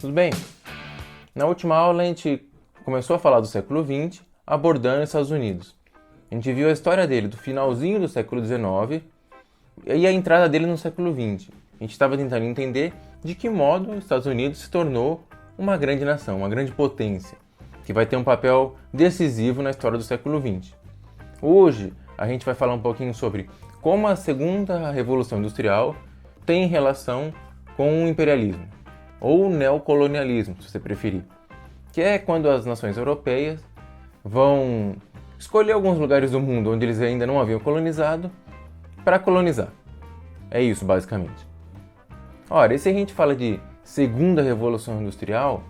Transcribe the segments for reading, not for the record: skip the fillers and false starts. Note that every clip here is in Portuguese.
Tudo bem? Na última aula a gente começou a falar do século XX, abordando os Estados Unidos. A gente viu a história dele do finalzinho do século XIX e a entrada dele no século XX. A gente estava tentando entender de que modo os Estados Unidos se tornou uma grande nação, uma grande potência, que vai ter um papel decisivo na história do século XX. Hoje a gente vai falar um pouquinho sobre como a segunda revolução industrial tem relação com o imperialismo, ou neocolonialismo, se você preferir, que é quando as nações europeias vão escolher alguns lugares do mundo onde eles ainda não haviam colonizado para colonizar. É isso, basicamente. Ora, e se a gente fala de segunda revolução industrial,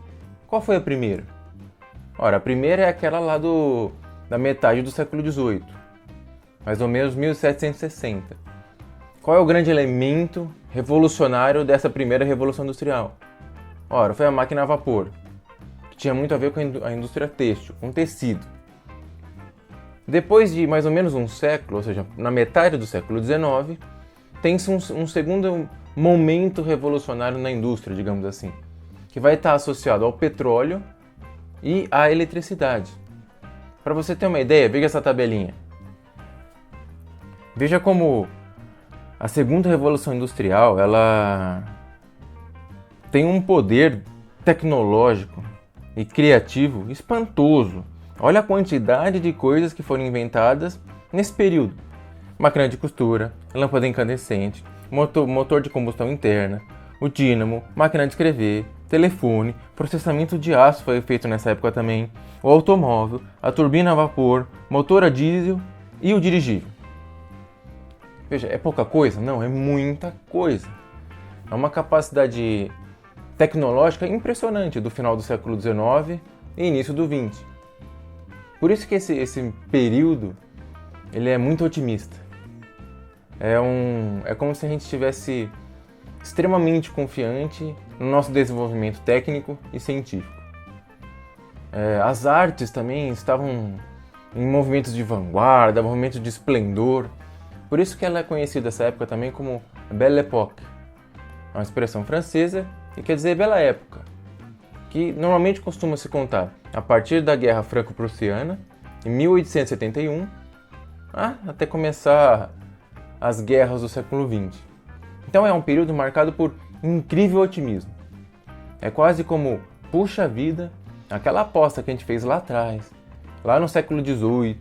qual foi a primeira? Ora, a primeira é aquela lá da metade do século XVIII, mais ou menos 1760. Qual é o grande elemento revolucionário dessa primeira revolução industrial? Ora, foi a máquina a vapor, que tinha muito a ver com a indústria têxtil, com tecido. Depois de mais ou menos um século, ou seja, na metade do século XIX, tem-se um segundo momento revolucionário na indústria, digamos assim, que vai estar associado ao petróleo e à eletricidade. Para você ter uma ideia, veja essa tabelinha. Veja como a segunda revolução industrial, ela tem um poder tecnológico e criativo espantoso. Olha a quantidade de coisas que foram inventadas nesse período. Máquina de costura, lâmpada incandescente, motor de combustão interna, o dínamo, máquina de escrever, telefone, processamento de aço foi feito nessa época também, o automóvel, a turbina a vapor, motor a diesel e o dirigível. Veja, é pouca coisa? Não, é muita coisa. É uma capacidade tecnológica impressionante do final do século XIX e início do XX. Por isso que esse período ele é muito otimista. É como se a gente estivesse extremamente confiante no nosso desenvolvimento técnico e científico. As artes também estavam em movimentos de vanguarda, movimentos de esplendor. Por isso que ela é conhecida nessa época também como Belle Époque, uma expressão francesa que quer dizer bela época, que normalmente costuma se contar a partir da Guerra Franco-Prussiana, em 1871, até começar as guerras do século XX. Então é um período marcado por incrível otimismo. É quase como, puxa vida, aquela aposta que a gente fez lá atrás, lá no século XVIII,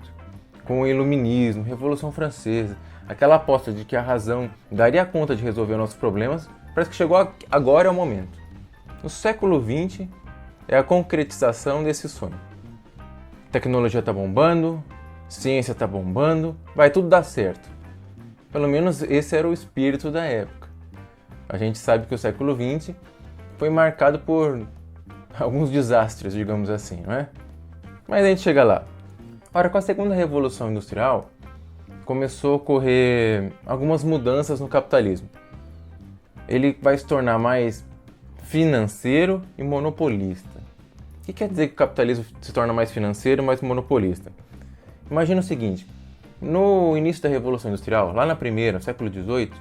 com o Iluminismo, Revolução Francesa, aquela aposta de que a razão daria conta de resolver nossos problemas, parece que chegou agora é o momento. O século XX é a concretização desse sonho. Tecnologia está bombando, ciência está bombando, vai tudo dar certo. Pelo menos esse era o espírito da época. A gente sabe que o século XX foi marcado por alguns desastres, digamos assim, não é? Mas a gente chega lá. Ora, com a segunda revolução industrial, começou a ocorrer algumas mudanças no capitalismo. Ele vai se tornar mais financeiro e monopolista. O que quer dizer que o capitalismo se torna mais financeiro e mais monopolista? Imagina o seguinte, no início da Revolução Industrial, lá na primeira, no século XVIII,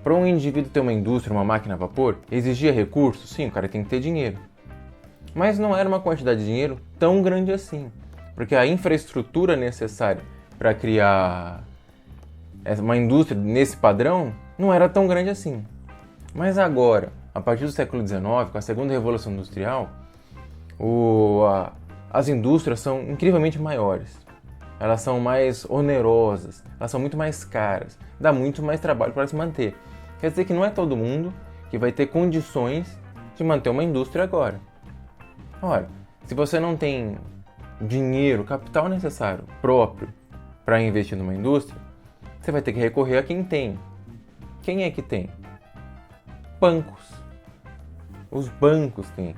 para um indivíduo ter uma indústria, uma máquina a vapor, exigia recursos? Sim, o cara tem que ter dinheiro. Mas não era uma quantidade de dinheiro tão grande assim, porque a infraestrutura necessária para criar uma indústria nesse padrão não era tão grande assim. Mas agora, a partir do século XIX, com a segunda revolução industrial, as indústrias são incrivelmente maiores. Elas são mais onerosas, elas são muito mais caras, dá muito mais trabalho para se manter. Quer dizer que não é todo mundo que vai ter condições de manter uma indústria agora. Ora, se você não tem dinheiro, capital necessário próprio para investir numa indústria, você vai ter que recorrer a quem tem. Quem é que tem? Bancos. Os bancos têm.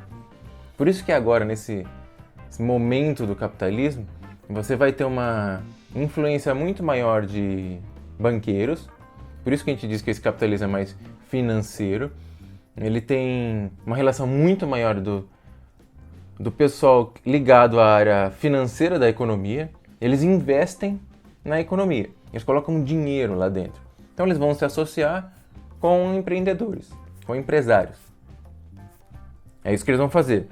Por isso que agora, nesse momento do capitalismo, você vai ter uma influência muito maior de banqueiros. Por isso que a gente diz que esse capitalismo é mais financeiro. Ele tem uma relação muito maior do pessoal ligado à área financeira da economia. Eles investem na economia. Eles colocam dinheiro lá dentro. Então eles vão se associar com empreendedores, com empresários. É isso que eles vão fazer.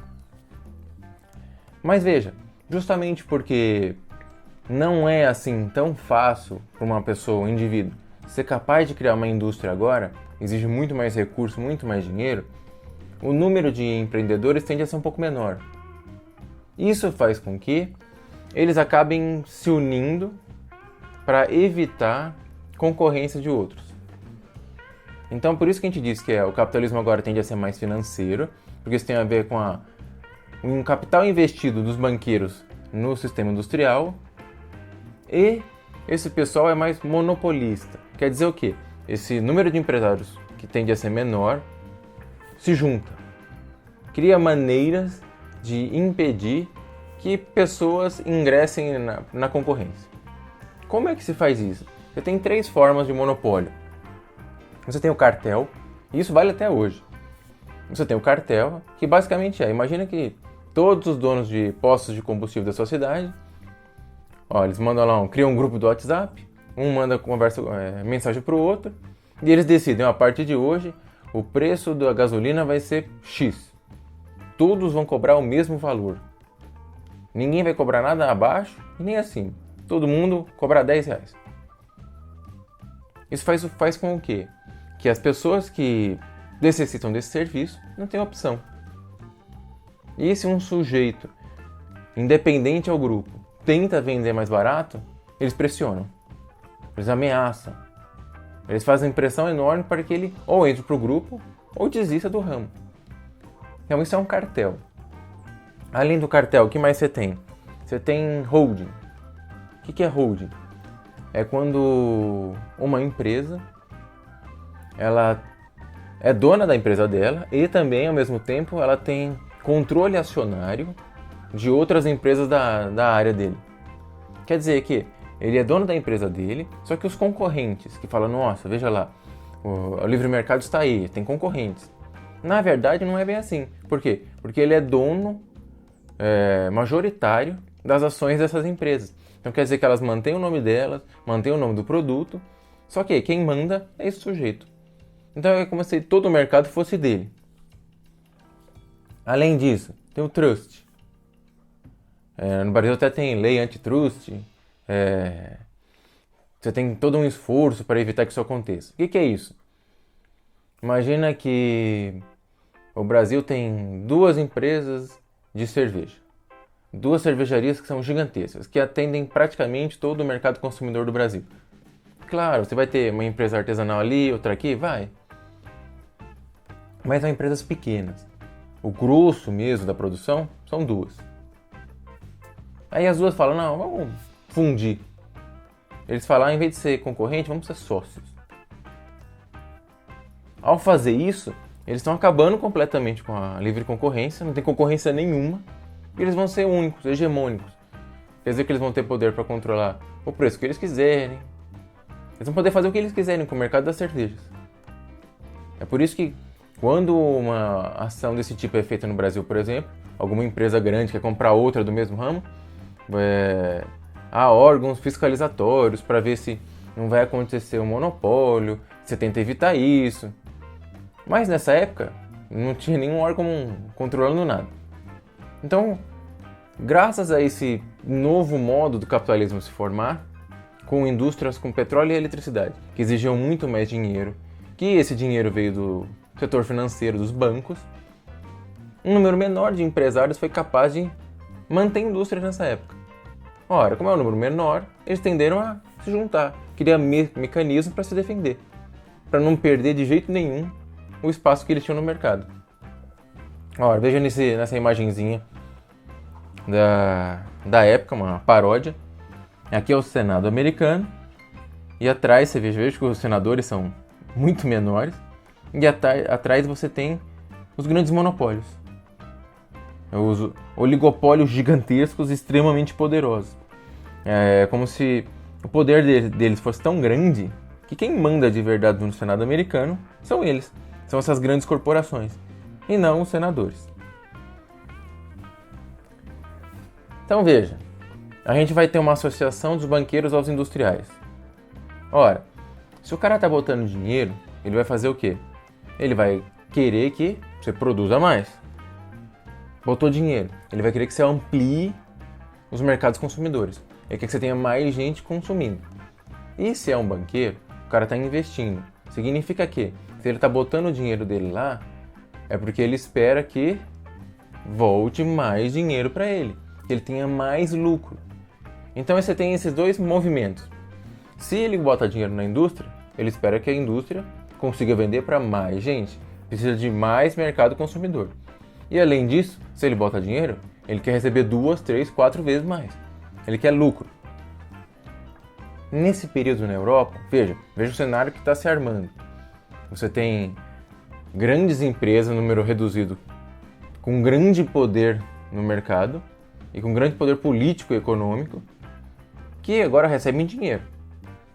Mas veja, justamente porque não é assim tão fácil para uma pessoa, um indivíduo, ser capaz de criar uma indústria agora, exige muito mais recurso, muito mais dinheiro, o número de empreendedores tende a ser um pouco menor. Isso faz com que eles acabem se unindo para evitar concorrência de outros. Então, por isso que a gente diz que o capitalismo agora tende a ser mais financeiro, porque isso tem a ver com um capital investido dos banqueiros no sistema industrial, e esse pessoal é mais monopolista. Quer dizer o quê? Esse número de empresários, que tende a ser menor, se junta. Cria maneiras de impedir que pessoas ingressem na concorrência. Como é que se faz isso? Você tem 3 formas de monopólio. Você tem o cartel, e isso vale até hoje. Você tem o cartel, que basicamente imagina que todos os donos de postos de combustível da sua cidade, eles mandam lá, criam um grupo do WhatsApp, um manda mensagem para o outro, e eles decidem, a partir de hoje, o preço da gasolina vai ser X. Todos vão cobrar o mesmo valor. Ninguém vai cobrar nada abaixo e nem acima. Todo mundo cobra R$10. Isso faz com o quê? Que as pessoas que necessitam desse serviço não têm opção. E se um sujeito, independente ao grupo, tenta vender mais barato, eles pressionam, eles ameaçam, eles fazem pressão enorme para que ele ou entre para o grupo ou desista do ramo. Então isso é um cartel. Além do cartel, o que mais você tem? Você tem holding. O que é holding? É quando uma empresa ela é dona da empresa dela e também, ao mesmo tempo, ela tem controle acionário de outras empresas da área dele. Quer dizer que ele é dono da empresa dele, só que os concorrentes que falam, nossa, veja lá, o livre mercado está aí, tem concorrentes. Na verdade, não é bem assim. Por quê? Porque ele é dono majoritário das ações dessas empresas. Então quer dizer que elas mantêm o nome delas, mantêm o nome do produto, só que quem manda é esse sujeito. Então é como se todo o mercado fosse dele. Além disso, tem o trust. No Brasil até tem lei antitrust. Você tem todo um esforço para evitar que isso aconteça. O que é isso? Imagina que o Brasil tem 2 empresas de cerveja. 2 cervejarias que são gigantescas, que atendem praticamente todo o mercado consumidor do Brasil. Claro, você vai ter uma empresa artesanal ali, outra aqui, vai. Mas são empresas pequenas. O grosso mesmo da produção são 2. Aí as 2 falam, não, vamos fundir. Eles falam, em vez de ser concorrente, vamos ser sócios. Ao fazer isso, eles estão acabando completamente com a livre concorrência, não tem concorrência nenhuma, e eles vão ser únicos, hegemônicos. Quer dizer que eles vão ter poder para controlar o preço que eles quiserem. Eles vão poder fazer o que eles quiserem com o mercado das cervejas. É por isso que quando uma ação desse tipo é feita no Brasil, por exemplo, alguma empresa grande quer comprar outra do mesmo ramo, há órgãos fiscalizatórios para ver se não vai acontecer um monopólio, você tenta evitar isso. Mas nessa época não tinha nenhum órgão controlando nada. Então, graças a esse novo modo do capitalismo se formar, com indústrias com petróleo e eletricidade, que exigiam muito mais dinheiro, que esse dinheiro veio do setor financeiro, dos bancos, um número menor de empresários foi capaz de manter indústrias nessa época. Ora, como é um número menor, eles tenderam a se juntar, criar mecanismos para se defender, para não perder de jeito nenhum o espaço que eles tinham no mercado. Ora, veja nessa imagenzinha da época, uma paródia. Aqui é o Senado americano, e atrás você veja que os senadores são muito menores, e atrás você tem os grandes monopólios, os oligopólios gigantescos extremamente poderosos. É como se o poder deles fosse tão grande que quem manda de verdade no Senado americano são eles, são essas grandes corporações, e não os senadores. Então veja, a gente vai ter uma associação dos banqueiros aos industriais. Ora, se o cara está botando dinheiro, ele vai fazer o quê? Ele vai querer que você produza mais. botou dinheiro, ele vai querer que você amplie os mercados consumidores. Ele quer que você tenha mais gente consumindo. E se é um banqueiro, o cara está investindo. Significa que, se ele está botando o dinheiro dele lá, é porque ele espera que volte mais dinheiro para ele, que ele tenha mais lucro. Então você tem esses dois movimentos. Se ele bota dinheiro na indústria, ele espera que a indústria consiga vender para mais gente. Precisa de mais mercado consumidor. E além disso, se ele bota dinheiro, ele quer receber 2, 3, 4 vezes mais. Ele quer lucro. Nesse período na Europa, veja o cenário que está se armando. Você tem grandes empresas, número reduzido, com grande poder no mercado e com grande poder político e econômico, que agora recebem dinheiro.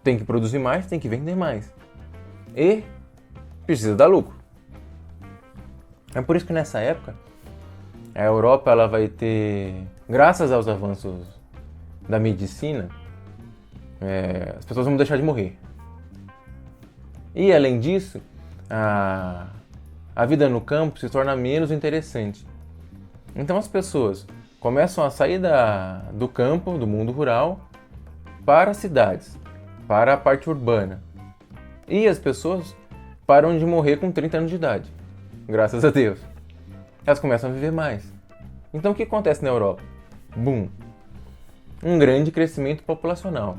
Tem que produzir mais, tem que vender mais. E precisa dar lucro. É por isso que nessa época, a Europa ela vai ter, graças aos avanços da medicina, as pessoas vão deixar de morrer. E além disso, a vida no campo se torna menos interessante. Então as pessoas começam a sair do campo, do mundo rural, para as cidades, para a parte urbana. E as pessoas param de morrer com 30 anos de idade, graças a Deus. Elas começam a viver mais. Então o que acontece na Europa? Boom! Um grande crescimento populacional.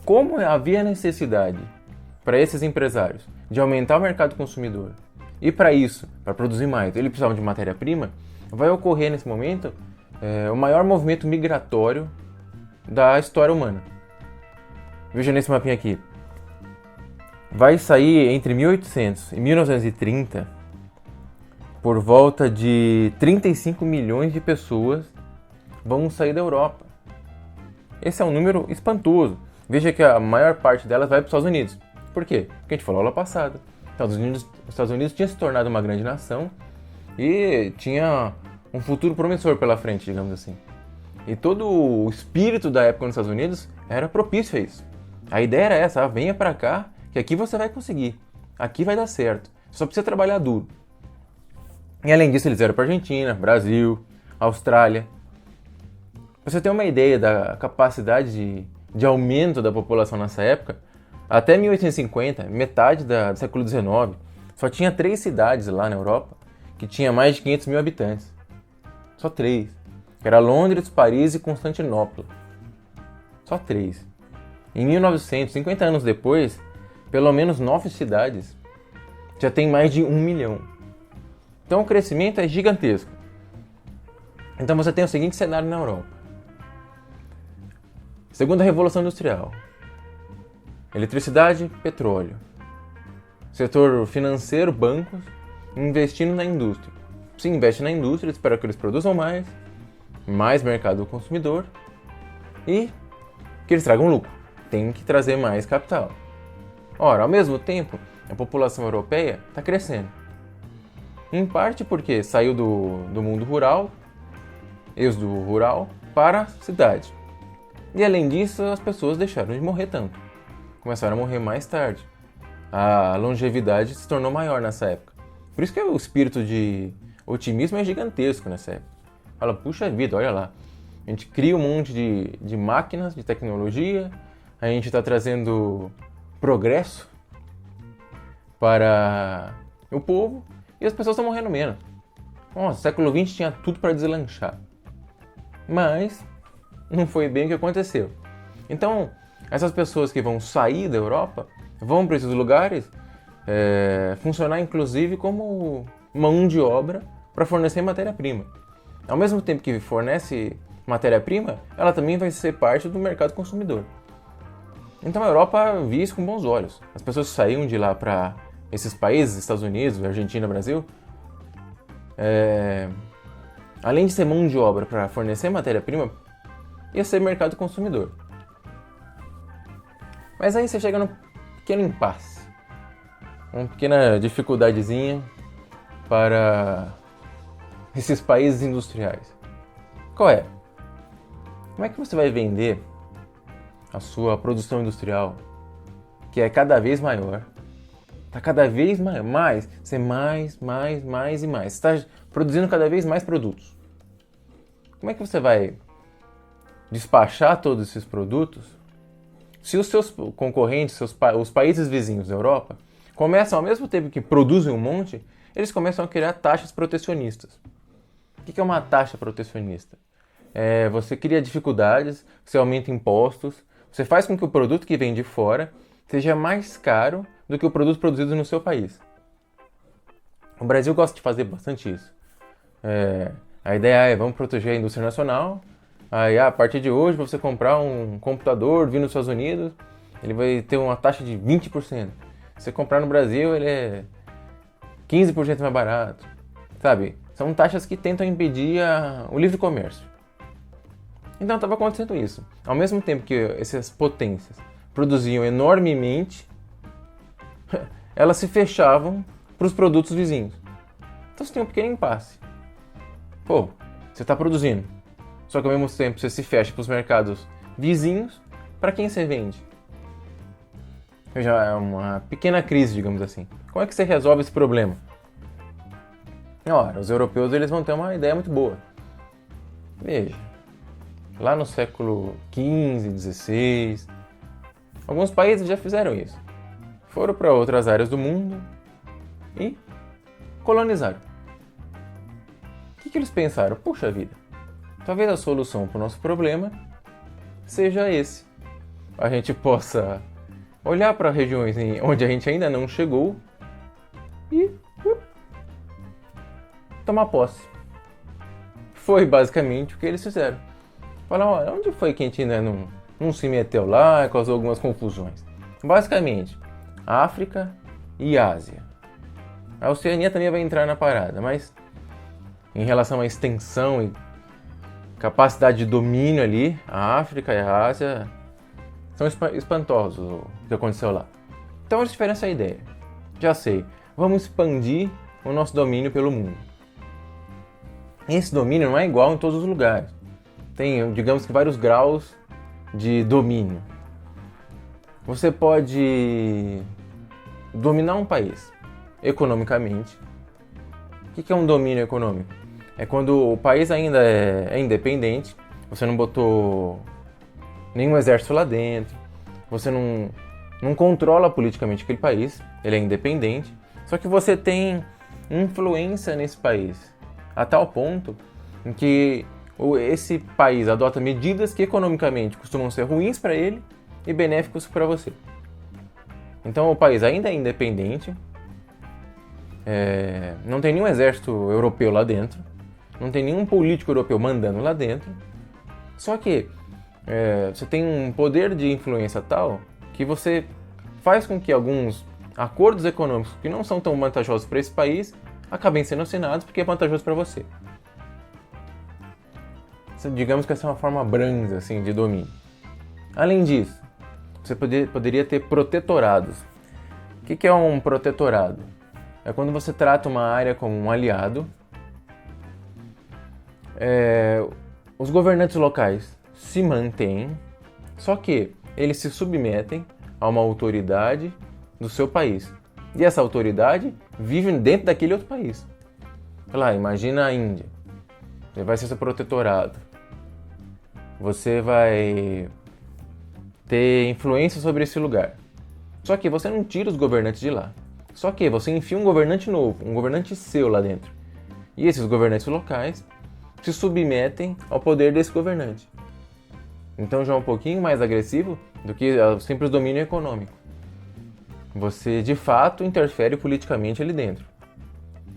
Como havia necessidade para esses empresários de aumentar o mercado consumidor e para isso, para produzir mais, eles precisavam de matéria-prima, vai ocorrer nesse momento o maior movimento migratório da história humana. Veja nesse mapinha aqui. Vai sair entre 1800 e 1930 por volta de 35 milhões de pessoas vão sair da Europa. Esse é um número espantoso. Veja que a maior parte delas vai para os Estados Unidos. Por quê? Porque a gente falou lá passada. Os Estados Unidos tinha se tornado uma grande nação e tinha um futuro promissor pela frente, digamos assim. E todo o espírito da época nos Estados Unidos era propício a isso. A ideia era essa, venha para cá, que aqui você vai conseguir. Aqui vai dar certo. Só precisa trabalhar duro. E além disso, eles vieram para Argentina, Brasil, Austrália. Pra você ter uma ideia da capacidade de aumento da população nessa época, até 1850, metade do século XIX, só tinha 3 cidades lá na Europa que tinha mais de 500 mil habitantes. Só 3. Que era Londres, Paris e Constantinopla. Só 3. Em 1900, 50 anos depois, pelo menos 9 cidades já tem mais de 1 milhão. Então o crescimento é gigantesco. Então você tem o seguinte cenário na Europa. Segunda Revolução Industrial. Eletricidade, petróleo. Setor financeiro, bancos, investindo na indústria. Se investe na indústria, espera que eles produzam mais mercado consumidor e que eles tragam lucro. Tem que trazer mais capital. Ora, ao mesmo tempo, a população europeia está crescendo. Em parte porque saiu do mundo rural, êxodo rural, para a cidade. E além disso, as pessoas deixaram de morrer tanto. Começaram a morrer mais tarde. A longevidade se tornou maior nessa época. Por isso que o espírito de otimismo é gigantesco nessa época. Fala, puxa vida, olha lá. A gente cria um monte de máquinas, de tecnologia, a gente está trazendo progresso para o povo e as pessoas estão morrendo menos. Nossa, século XX tinha tudo para deslanchar. Mas não foi bem o que aconteceu. Então, essas pessoas que vão sair da Europa vão para esses lugares funcionar inclusive como mão de obra para fornecer matéria-prima. Ao mesmo tempo que fornece matéria-prima, ela também vai ser parte do mercado consumidor. Então a Europa via isso com bons olhos. As pessoas que saíam de lá para esses países, Estados Unidos, Argentina, Brasil, além de ser mão de obra para fornecer matéria-prima, ia ser mercado consumidor. Mas aí você chega num pequeno impasse, uma pequena dificuldadezinha para esses países industriais. Qual é? Como é que você vai vender a sua produção industrial, que é cada vez maior, Tá cada vez mais. Você mais e mais. Você está produzindo cada vez mais produtos. Como é que você vai despachar todos esses produtos se os seus concorrentes, os países vizinhos da Europa, começam, ao mesmo tempo que produzem um monte, eles começam a criar taxas protecionistas. O que é uma taxa protecionista? Você cria dificuldades, você aumenta impostos, você faz com que o produto que vem de fora seja mais caro do que o produto produzido no seu país. O Brasil gosta de fazer bastante isso. A ideia é, vamos proteger a indústria nacional. Aí, a partir de hoje, para você comprar um computador vindo dos Estados Unidos, ele vai ter uma taxa de 20%. Se você comprar no Brasil, ele é 15% mais barato. Sabe? São taxas que tentam impedir o livre comércio. Então, estava acontecendo isso. Ao mesmo tempo que essas potências produziam enormemente, elas se fechavam para os produtos vizinhos. Então, você tem um pequeno impasse. Pô, você está produzindo, só que ao mesmo tempo você se fecha para os mercados vizinhos, para quem você vende? Já é uma pequena crise, digamos assim. Como é que você resolve esse problema? Ora, os europeus eles vão ter uma ideia muito boa. Veja, lá no século XV, XVI, alguns países já fizeram isso. Foram para outras áreas do mundo e colonizaram. O que eles pensaram? Puxa vida, talvez a solução para o nosso problema seja esse. A gente possa olhar para regiões onde a gente ainda não chegou e tomar posse. Foi basicamente o que eles fizeram. Falaram, olha, onde foi que a gente ainda não se meteu lá e causou algumas confusões? Basicamente, África e Ásia. A Oceania também vai entrar na parada, mas em relação à extensão e capacidade de domínio ali, a África e a Ásia são espantosos o que aconteceu lá. Então eles tiveram essa ideia. Já sei, vamos expandir o nosso domínio pelo mundo. Esse domínio não é igual em todos os lugares. Tem, digamos que, vários graus de domínio. Você pode dominar um país economicamente. O que é um domínio econômico? É quando o país ainda é independente, você não botou nenhum exército lá dentro, você não controla politicamente aquele país, ele é independente, só que você tem influência nesse país, a tal ponto em que esse país adota medidas que economicamente costumam ser ruins para ele e benéficos para você. Então o país ainda é independente, não tem nenhum exército europeu lá dentro, não tem nenhum político europeu mandando lá dentro, só que você tem um poder de influência tal que você faz com que alguns acordos econômicos que não são tão vantajosos para esse país acabem sendo assinados porque é vantajoso para você. Digamos que essa é uma forma branca assim, de domínio. Além disso, você poderia ter protetorados. O que é um protetorado? É quando você trata uma área como um aliado. Os governantes locais se mantêm, só que eles se submetem a uma autoridade do seu país. E essa autoridade vive dentro daquele outro país. Lá, imagina a Índia. Ele vai ser seu protetorado. Você vai ter influência sobre esse lugar. Só que você não tira os governantes de lá. Só que você enfia um governante novo, um governante seu lá dentro. E esses governantes locais se submetem ao poder desse governante. Então já é um pouquinho mais agressivo do que o simples domínio econômico. Você, de fato, interfere politicamente ali dentro.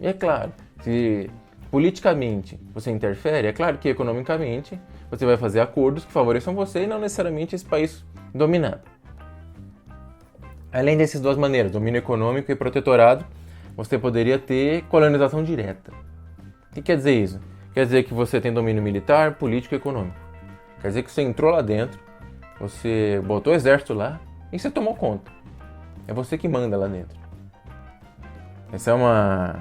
E é claro, se politicamente você interfere, é claro que economicamente você vai fazer acordos que favoreçam você e não necessariamente esse país dominado. Além dessas duas maneiras, domínio econômico e protetorado, você poderia ter colonização direta. O que quer dizer isso? Quer dizer que você tem domínio militar, político e econômico. Quer dizer que você entrou lá dentro, você botou o exército lá e você tomou conta. É você que manda lá dentro. Essa é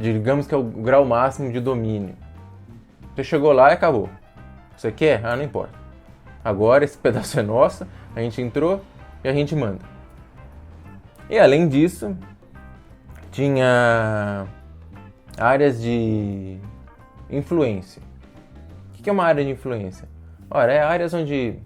digamos que é o grau máximo de domínio. Você chegou lá e acabou. Você quer? Não importa. Agora esse pedaço é nosso, a gente entrou e a gente manda. E além disso, tinha áreas de influência. O que é uma área de influência? Ora, é áreas onde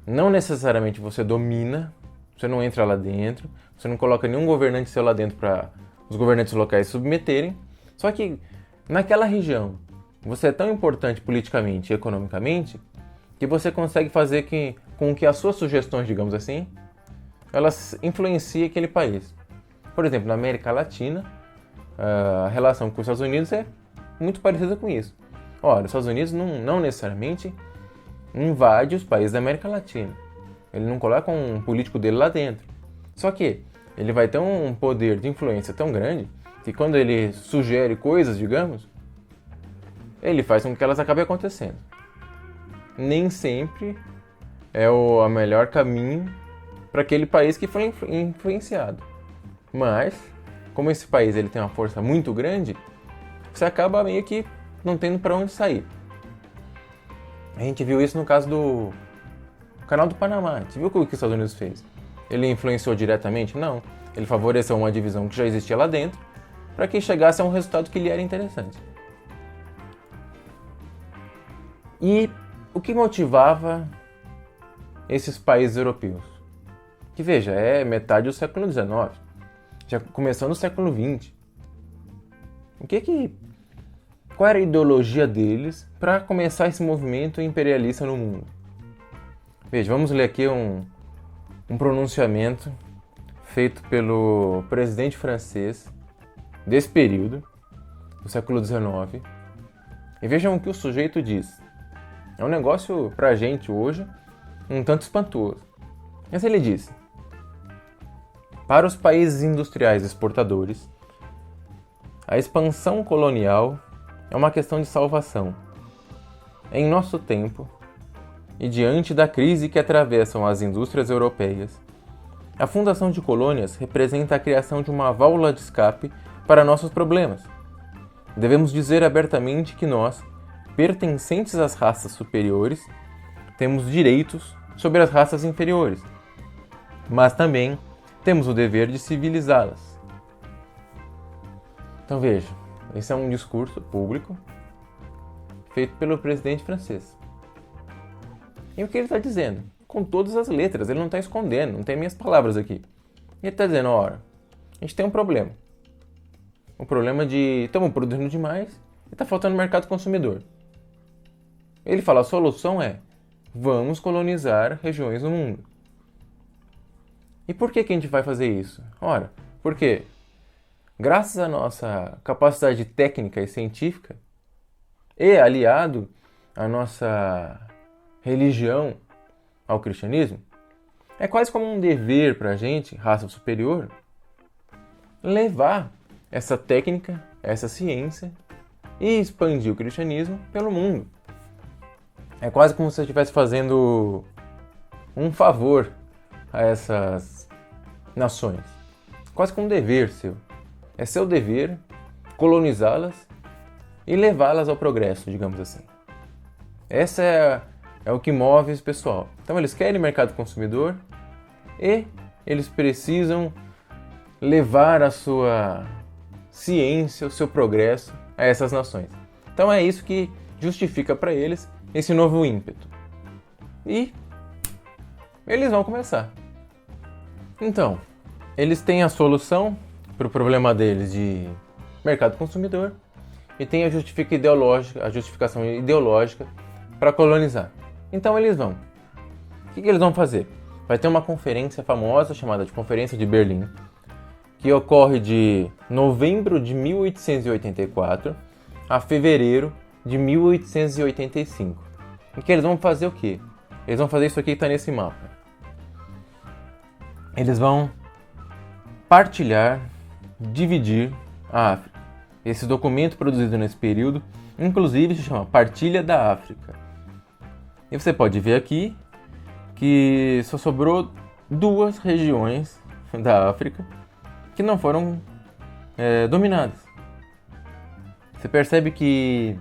não necessariamente você domina, você não entra lá dentro, você não coloca nenhum governante seu lá dentro para os governantes locais se submeterem, só que naquela região você é tão importante politicamente e economicamente que você consegue fazer com que as suas sugestões, digamos assim, elas influenciem aquele país. Por exemplo, na América Latina, a relação com os Estados Unidos é muito parecida com isso. Ora, os Estados Unidos não necessariamente invade os países da América Latina. Ele não coloca um político dele lá dentro. Só que ele vai ter um poder de influência tão grande que quando ele sugere coisas, digamos, ele faz com que elas acabem acontecendo. Nem sempre é o melhor caminho para aquele país que foi influenciado. Mas, como esse país ele tem uma força muito grande, você acaba meio que não tendo para onde sair. A gente viu isso no caso do Canal do Panamá. A gente viu o que os Estados Unidos fez. Ele influenciou diretamente? Não. Ele favoreceu uma divisão que já existia lá dentro para que chegasse a um resultado que lhe era interessante. E o que motivava esses países europeus? Que veja, é metade do século XIX. Já começou no século XX. Qual era a ideologia deles para começar esse movimento imperialista no mundo? Veja, vamos ler aqui um pronunciamento feito pelo presidente francês desse período, do século XIX. E vejam o que o sujeito diz. É um negócio, pra gente hoje, um tanto espantoso. Mas ele diz: para os países industriais exportadores, a expansão colonial é uma questão de salvação. Em nosso tempo, e diante da crise que atravessam as indústrias europeias, a fundação de colônias representa a criação de uma válvula de escape para nossos problemas. Devemos dizer abertamente que nós, pertencentes às raças superiores, temos direitos sobre as raças inferiores, mas também temos o dever de civilizá-las. Então veja, esse é um discurso público feito pelo presidente francês. E o que ele está dizendo? Com todas as letras, ele não está escondendo, não tem minhas palavras aqui. Ele está dizendo, ora, a gente tem um problema. Um problema de estamos produzindo demais e está faltando mercado consumidor. Ele fala, a solução é, vamos colonizar regiões do mundo. E por que a gente vai fazer isso? Ora, porque graças à nossa capacidade técnica e científica, e aliado à nossa religião, ao cristianismo, é quase como um dever para a gente, raça superior, levar essa técnica, essa ciência e expandir o cristianismo pelo mundo. É quase como se você estivesse fazendo um favor a essas nações. Quase como um dever seu. É seu dever colonizá-las e levá-las ao progresso, digamos assim. Essa é o que move esse pessoal. Então eles querem mercado consumidor e eles precisam levar a sua ciência, o seu progresso a essas nações. Então é isso que justifica para eles esse novo ímpeto. E eles vão começar. Então, eles têm a solução para o problema deles de mercado consumidor e tem a justificação ideológica para colonizar. Então eles vão. O que eles vão fazer? Vai ter uma conferência famosa chamada de Conferência de Berlim, que ocorre de novembro de 1884 a fevereiro de 1885. E que eles vão fazer o quê? Eles vão fazer isso aqui que está nesse mapa. Eles vão partilhar, dividir a África. Esse documento produzido nesse período, inclusive, se chama Partilha da África. E você pode ver aqui que só sobrou 2 regiões da África que não foram dominadas. Você percebe que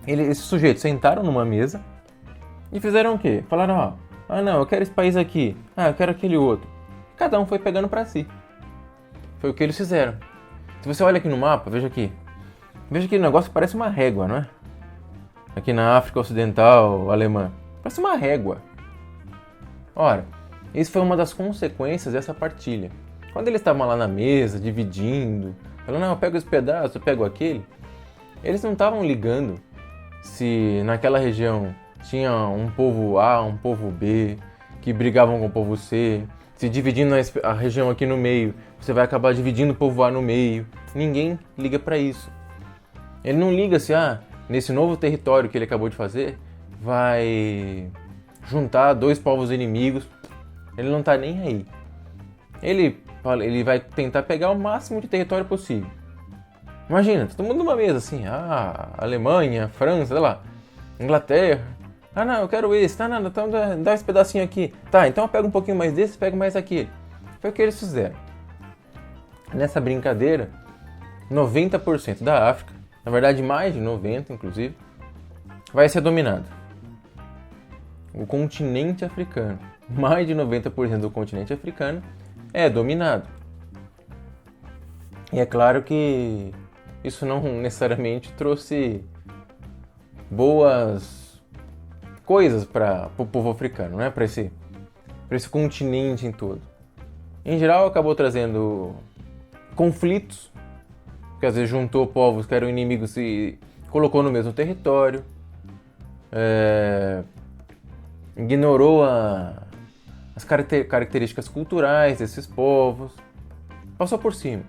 esses sujeitos sentaram numa mesa e fizeram o quê? Falaram, não, eu quero esse país aqui, eu quero aquele outro. cada um foi pegando para si. Foi o que eles fizeram. Se você olha aqui no mapa, veja aqui. Veja que o negócio parece uma régua, não é? Aqui na África Ocidental alemã. Parece uma régua. Ora, isso foi uma das consequências dessa partilha. Quando eles estavam lá na mesa, dividindo, falando, não, eu pego esse pedaço, eu pego aquele, eles não estavam ligando se naquela região tinha um povo A, um povo B, que brigavam com o povo C, se dividindo a região aqui no meio, você vai acabar dividindo o povo A no meio. Ninguém liga para isso. Ele não liga se, nesse novo território que ele acabou de fazer, vai juntar dois povos inimigos. Ele não tá nem aí. Ele vai tentar pegar o máximo de território possível. Imagina, todo mundo numa mesa assim, Alemanha, França, sei lá, Inglaterra. Não, eu quero esse, não, então dá esse pedacinho aqui. Tá, então eu pego um pouquinho mais desse, pego mais aquele. Foi o que eles fizeram. Nessa brincadeira, 90% da África, na verdade mais de 90% inclusive, vai ser dominado. O continente africano, mais de 90% do continente africano é dominado. E é claro que isso não necessariamente trouxe boas coisas para o povo africano, né? Para esse continente em todo. Em geral, acabou trazendo conflitos, que às vezes juntou povos que eram inimigos e colocou no mesmo território, ignorou as características culturais desses povos, passou por cima.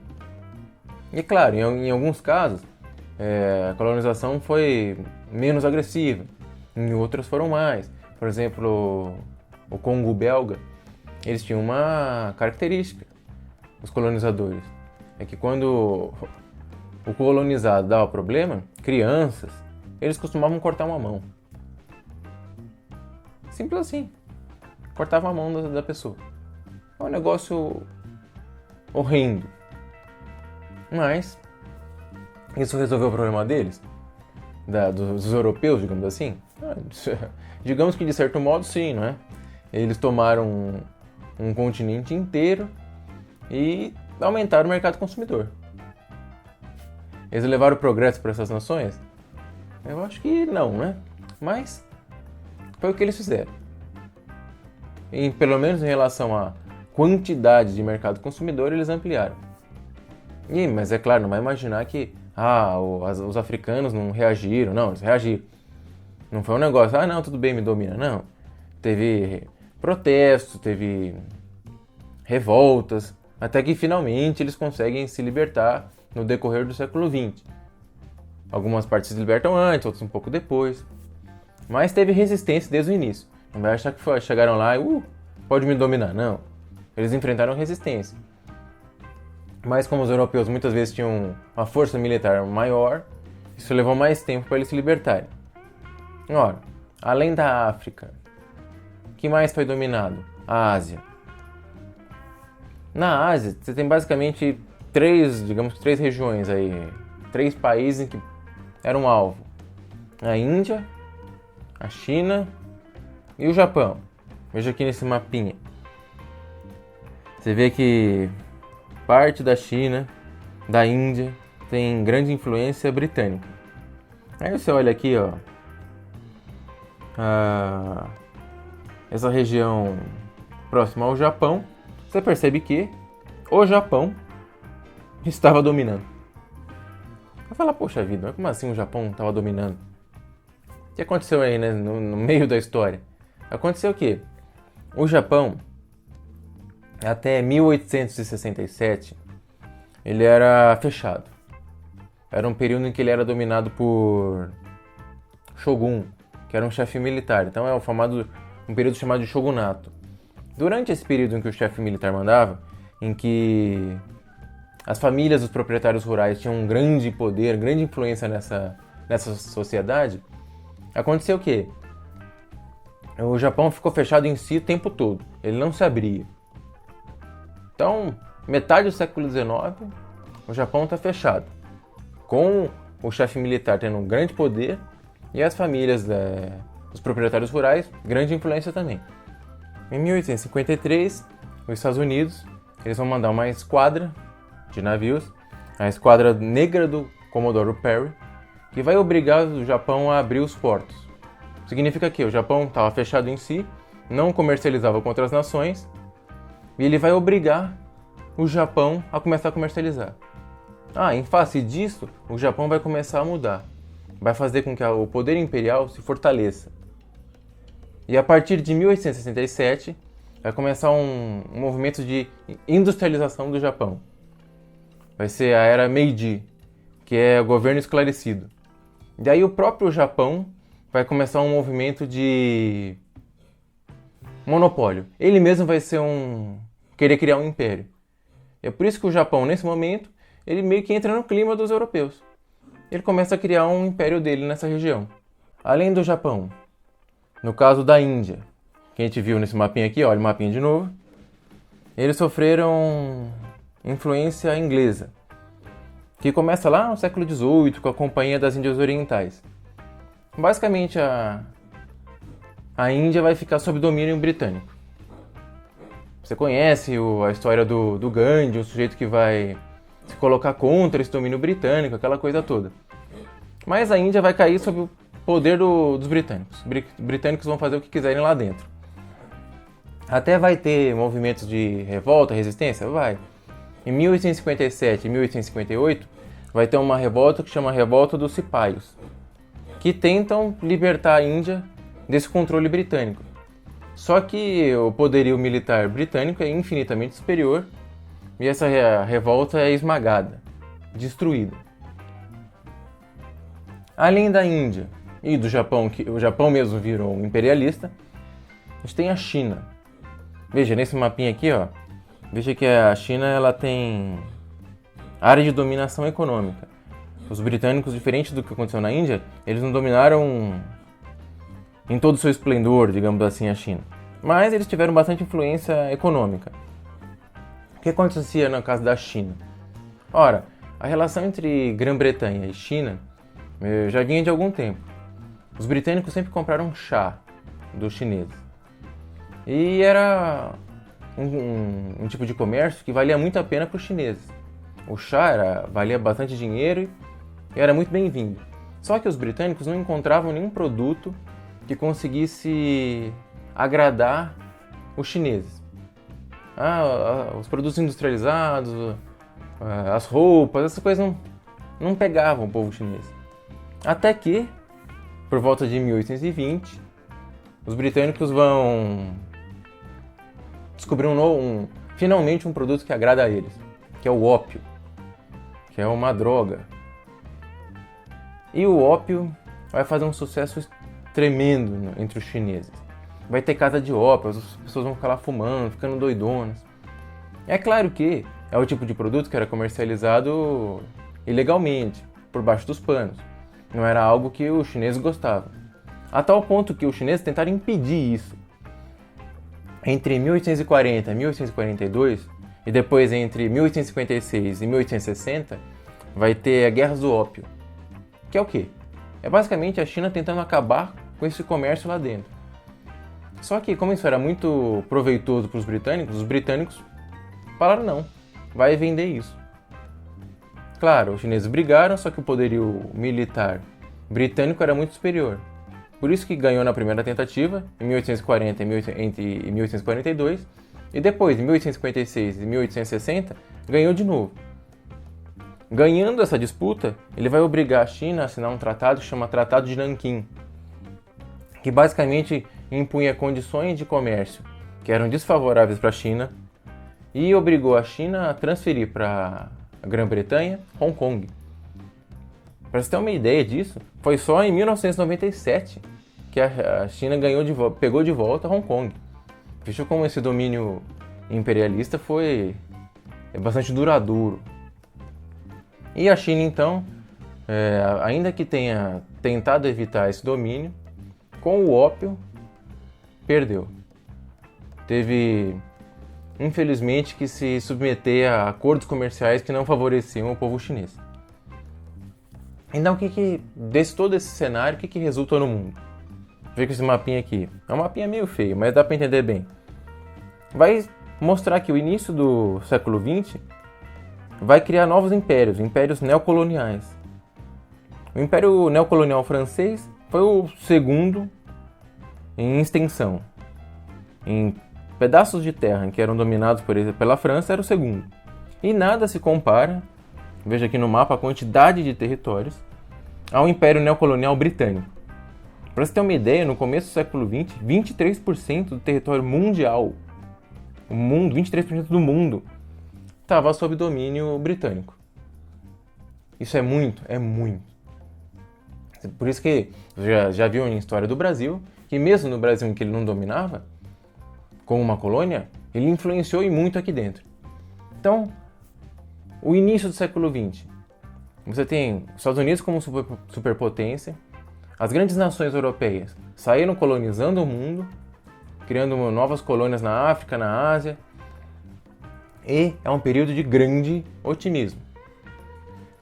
E claro, em alguns casos, a colonização foi menos agressiva, em outros foram mais. Por exemplo, o Congo belga, eles tinham uma característica, os colonizadores, é que quando o colonizado dava problema, crianças, eles costumavam cortar uma mão. Simples assim, cortava a mão da pessoa. É um negócio horrendo. Mas isso resolveu o problema deles? Dos europeus, digamos assim? Digamos que de certo modo sim, não é? Eles tomaram um continente inteiro e aumentaram o mercado consumidor. Eles levaram o progresso para essas nações? Eu acho que não, né? Mas foi o que eles fizeram. Pelo menos em relação à quantidade de mercado consumidor, eles ampliaram. Mas é claro, não vai imaginar que os africanos não reagiram. Não, eles reagiram. Não foi um negócio, não, tudo bem, me domina. Não. Teve protestos, teve revoltas, até que finalmente eles conseguem se libertar no decorrer do século XX. Algumas partes se libertam antes, outras um pouco depois. Mas teve resistência desde o início. Não vai achar que chegaram lá e pode me dominar. Não. Eles enfrentaram resistência. Mas como os europeus muitas vezes tinham uma força militar maior, isso levou mais tempo para eles se libertarem. Ora, além da África, o que mais foi dominado? A Ásia. Na Ásia, você tem basicamente três regiões aí, 3 países que eram alvo. A Índia, a China e o Japão. Veja aqui nesse mapinha. Você vê que parte da China, da Índia, tem grande influência britânica. Aí você olha aqui, essa região próxima ao Japão, você percebe que o Japão estava dominando. Vai falar, poxa vida, como assim o Japão estava dominando? O que aconteceu aí, né, no meio da história? Aconteceu o quê? O Japão, até 1867, ele era fechado. Era um período em que ele era dominado por shogun, que era um chefe militar. Então é um período chamado de shogunato. Durante esse período em que o chefe militar mandava, em que as famílias dos proprietários rurais tinham um grande poder, grande influência nessa sociedade, aconteceu o quê? O Japão ficou fechado em si o tempo todo. Ele não se abria. Então, metade do século XIX, o Japão está fechado. Com o chefe militar tendo um grande poder e as famílias dos proprietários rurais, grande influência também. Em 1853, os Estados Unidos, eles vão mandar uma esquadra de navios, a Esquadra Negra do Comodoro Perry, que vai obrigar o Japão a abrir os portos. Significa que o Japão estava fechado em si, não comercializava com outras nações, e ele vai obrigar o Japão a começar a comercializar. Em face disso, o Japão vai começar a mudar. Vai fazer com que o poder imperial se fortaleça. E a partir de 1867, vai começar um movimento de industrialização do Japão. Vai ser a era Meiji, que é o governo esclarecido. Daí o próprio Japão vai começar um movimento de monopólio. Ele mesmo vai ser querer criar um império. É por isso que o Japão, nesse momento, ele meio que entra no clima dos europeus. Ele começa a criar um império dele nessa região. Além do Japão, no caso da Índia, que a gente viu nesse mapinha aqui, olha o mapinha de novo, eles sofreram influência inglesa, que começa lá no século XVIII com a Companhia das Índias Orientais. Basicamente, a Índia vai ficar sob domínio britânico. Você conhece a história do Gandhi, o sujeito que vai se colocar contra esse domínio britânico, aquela coisa toda. Mas a Índia vai cair sob o poder dos britânicos. Os britânicos vão fazer o que quiserem lá dentro. Até vai ter movimentos de revolta, resistência? Vai. Em 1857 e 1858, vai ter uma revolta que chama Revolta dos Cipaios, que tentam libertar a Índia desse controle britânico. Só que o poderio militar britânico é infinitamente superior e essa revolta é esmagada, destruída. Além da Índia e do Japão, que o Japão mesmo virou um imperialista, a gente tem a China. Veja, nesse mapinha aqui, veja que a China ela tem área de dominação econômica. Os britânicos, diferente do que aconteceu na Índia, eles não dominaram em todo o seu esplendor, digamos assim, a China. Mas eles tiveram bastante influência econômica. O que acontecia no caso da China? Ora, a relação entre Grã-Bretanha e China já vinha de algum tempo. Os britânicos sempre compraram chá dos chineses. E era um tipo de comércio que valia muito a pena para os chineses. O chá valia bastante dinheiro e era muito bem-vindo. Só que os britânicos não encontravam nenhum produto que conseguisse agradar os chineses. Os produtos industrializados, as roupas, essas coisas não pegavam o povo chinês. Até que, por volta de 1820, os britânicos vão descobrir finalmente um produto que agrada a eles, que é o ópio, que é uma droga. E o ópio vai fazer um sucesso tremendo entre os chineses. Vai ter casa de ópio, as pessoas vão ficar lá fumando, ficando doidonas. É claro que é o tipo de produto que era comercializado ilegalmente, por baixo dos panos. Não era algo que os chineses gostavam. A tal ponto que os chineses tentaram impedir isso. Entre 1840 e 1842, e depois entre 1856 e 1860, vai ter a Guerra do Ópio. Que é o quê? É basicamente a China tentando acabar com esse comércio lá dentro. Só que, como isso era muito proveitoso para os britânicos falaram não, vai vender isso. Claro, os chineses brigaram, só que o poderio militar britânico era muito superior. Por isso que ganhou na primeira tentativa, em 1840 e 1842, e depois, em 1856 e 1860, ganhou de novo. Ganhando essa disputa, ele vai obrigar a China a assinar um tratado que chama Tratado de Nanquim, que basicamente impunha condições de comércio que eram desfavoráveis para a China e obrigou a China a transferir para a Grã-Bretanha Hong Kong. Para você ter uma ideia disso, foi só em 1997 que a China pegou de volta Hong Kong. Veja como esse domínio imperialista foi bastante duradouro. E a China, então, ainda que tenha tentado evitar esse domínio, com o ópio, perdeu. Teve, infelizmente, que se submeter a acordos comerciais que não favoreciam o povo chinês. Então, desse todo esse cenário, o que resultou no mundo? Veja com esse mapinha aqui. É um mapinha meio feio, mas dá para entender bem. Vai mostrar que o início do século XX vai criar novos impérios, impérios neocoloniais. O Império Neocolonial Francês foi o segundo em extensão. Em pedaços de terra que eram dominados pela França, era o segundo. E nada se compara, veja aqui no mapa a quantidade de territórios, ao Império Neocolonial Britânico. Para você ter uma ideia, no começo do século XX, 23% do território mundial, 23% do mundo, estava sob domínio britânico. Isso é muito, é muito. Por isso que já viu em história do Brasil, que mesmo no Brasil em que ele não dominava, como uma colônia, ele influenciou e muito aqui dentro. Então, o início do século XX, você tem os Estados Unidos como superpotência, as grandes nações europeias saíram colonizando o mundo, criando novas colônias na África, na Ásia, e é um período de grande otimismo.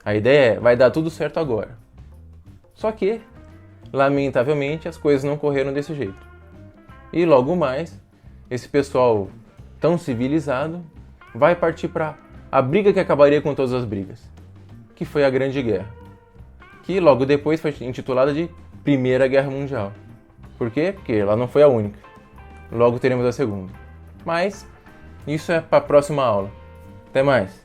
A ideia é, vai dar tudo certo agora. Só que, lamentavelmente, as coisas não correram desse jeito. E logo mais, esse pessoal tão civilizado vai partir para a briga que acabaria com todas as brigas, que foi a Grande Guerra, que logo depois foi intitulada de Primeira Guerra Mundial. Por quê? Porque ela não foi a única. Logo teremos a segunda. Mas isso é para a próxima aula. Até mais!